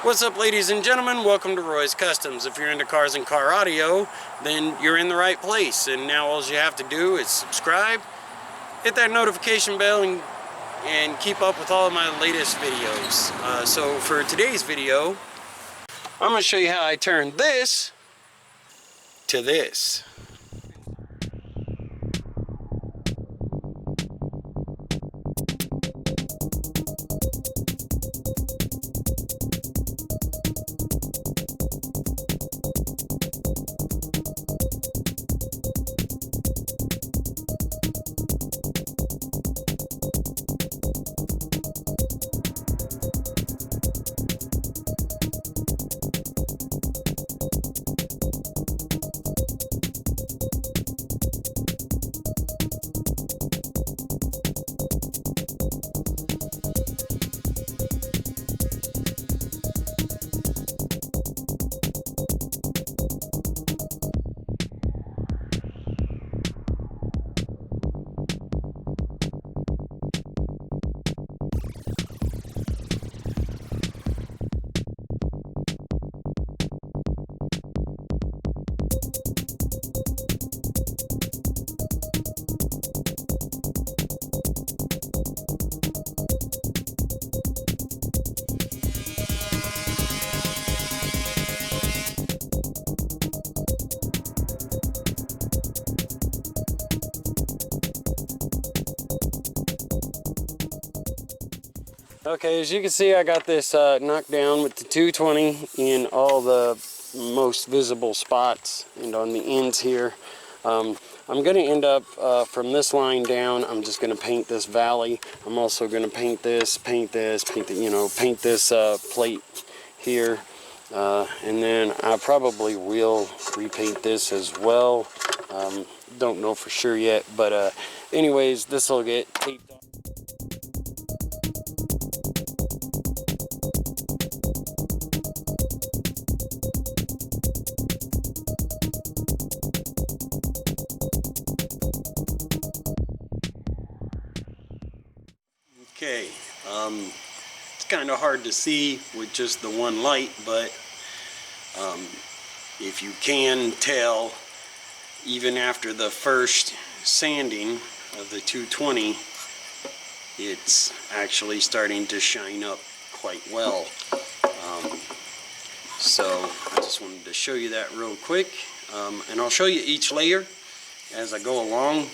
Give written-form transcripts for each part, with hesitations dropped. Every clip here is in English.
What's up, ladies and gentlemen? Welcome to Roy's Customs. If you're into cars and car audio, then you're in the right place. And now all you have to do is subscribe, hit that notification bell, and keep up with all of my latest videos. So for today's video, I'm going to show you how I turn this to this. Okay, as you can see, I got this knocked down with the 220 in all the most visible spots and on the ends here. I'm going to end up from this line down. I'm just going to paint this valley. I'm also going to paint this, paint this plate here, and then I probably will repaint this as well. Don't know for sure yet, but anyways, this will get taped off. Okay, it's kind of hard to see with just the one light, but if you can tell, even after the first sanding of the 220, it's actually starting to shine up quite well. So I just wanted to show you that real quick, and I'll show you each layer as I go along.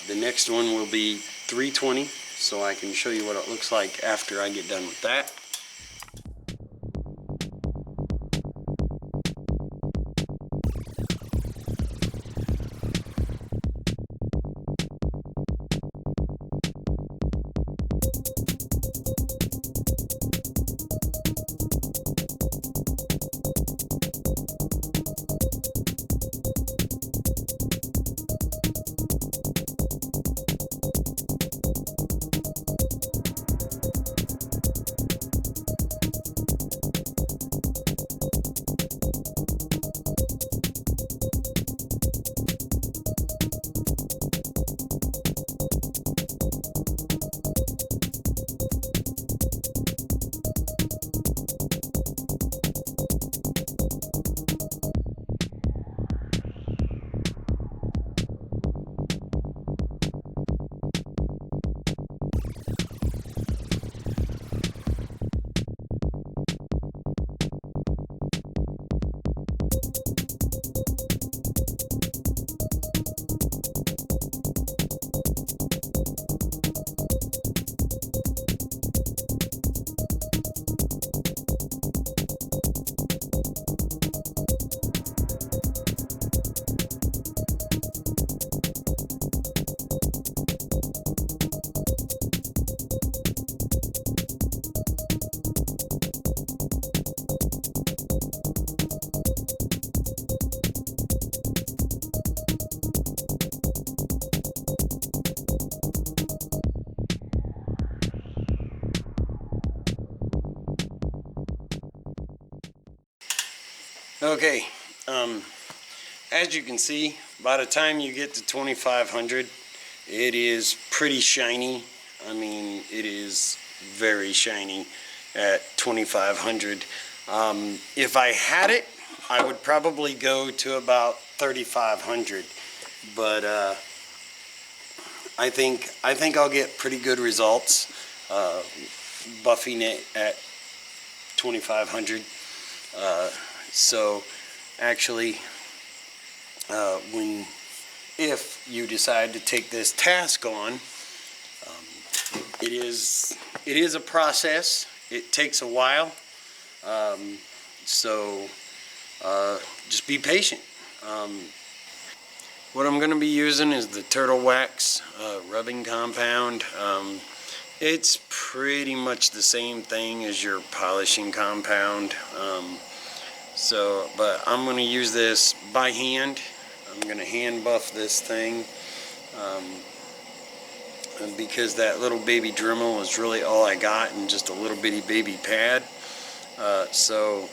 The next one will be 320, so I can show you what it looks like after I get done with that. Okay, as you can see, by the time you get to 2500, it is pretty shiny. I mean, it is very shiny. at 2500. If I had it, I would probably go to about 3500, but I think I'll get pretty good results buffing it at 2500. So actually, if you decide to take this task on, it is a process. It takes a while, so just be patient. What I'm going to be using is the Turtle Wax rubbing compound. It's pretty much the same thing as your polishing compound. But I'm going to use this by hand. I'm going to hand buff this thing because that little baby Dremel is really all I got, and just a little bitty baby pad. So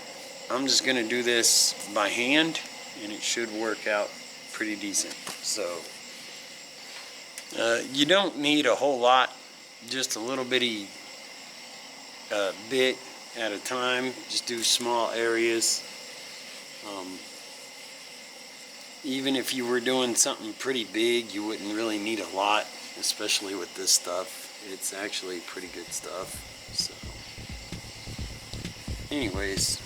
I'm just going to do this by hand, and it should work out pretty decent. So you don't need a whole lot, just a little bitty bit at a time. Just do small areas. Even if you were doing something pretty big, you wouldn't really need a lot, especially with this stuff. It's actually pretty good stuff. So anyways,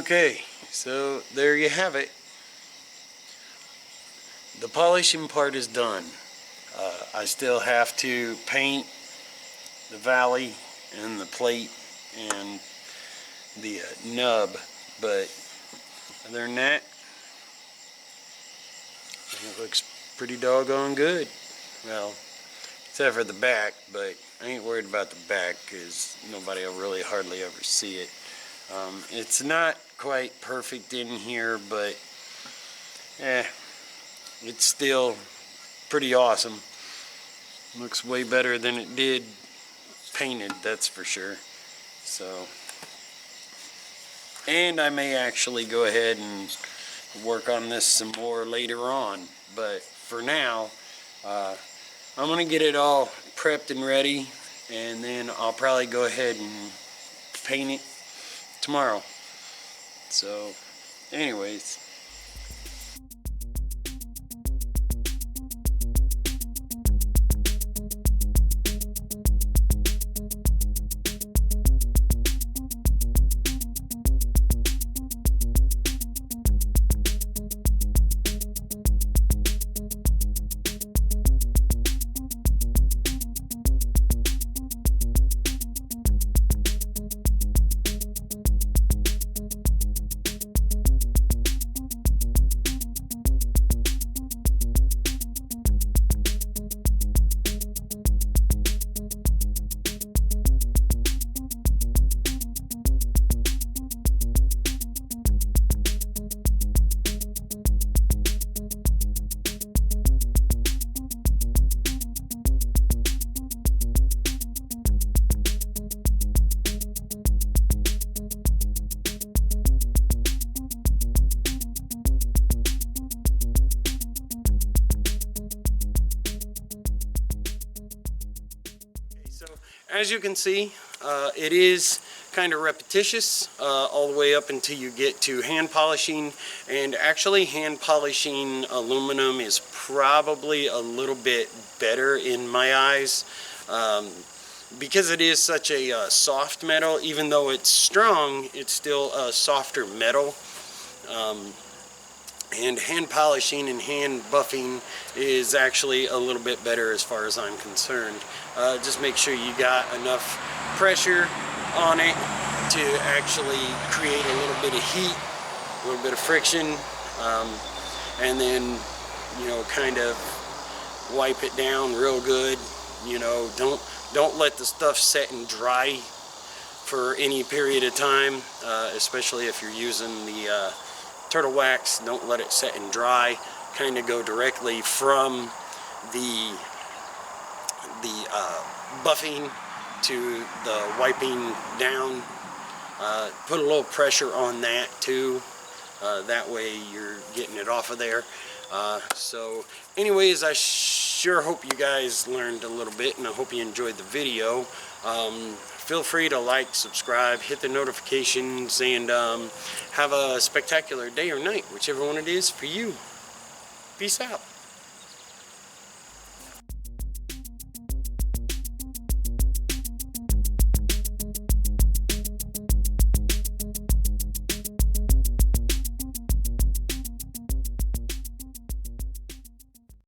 okay, so there you have it. The polishing part is done. I still have to paint the valley and the plate and the nub, but other than that, it looks pretty doggone good. Well, except for the back, but I ain't worried about the back because nobody will really hardly ever see it. It's not quite perfect in here, but it's still pretty awesome. Looks way better than it did painted, that's for sure. So, and I may actually go ahead and work on this some more later on, but for now, I'm gonna get it all prepped and ready, and then I'll probably go ahead and paint it tomorrow. So anyways, as you can see, it is kind of repetitious all the way up until you get to hand polishing. And actually hand polishing aluminum is probably a little bit better in my eyes, because it is such a soft metal. Even though it's strong, it's still a softer metal. And hand polishing and hand buffing is actually a little bit better as far as I'm concerned. Just make sure you got enough pressure on it to actually create a little bit of heat, a little bit of friction, and then, you know, kind of wipe it down real good. You know, don't let the stuff set and dry for any period of time, especially if you're using the turtle wax. Don't let it set and dry. Kind of go directly from the buffing to the wiping down. Put a little pressure on that too. That way you're getting it off of there. So anyways, I sure hope you guys learned a little bit, and I hope you enjoyed the video. Feel free to like, subscribe, hit the notifications, and have a spectacular day or night, whichever one it is for you. Peace out.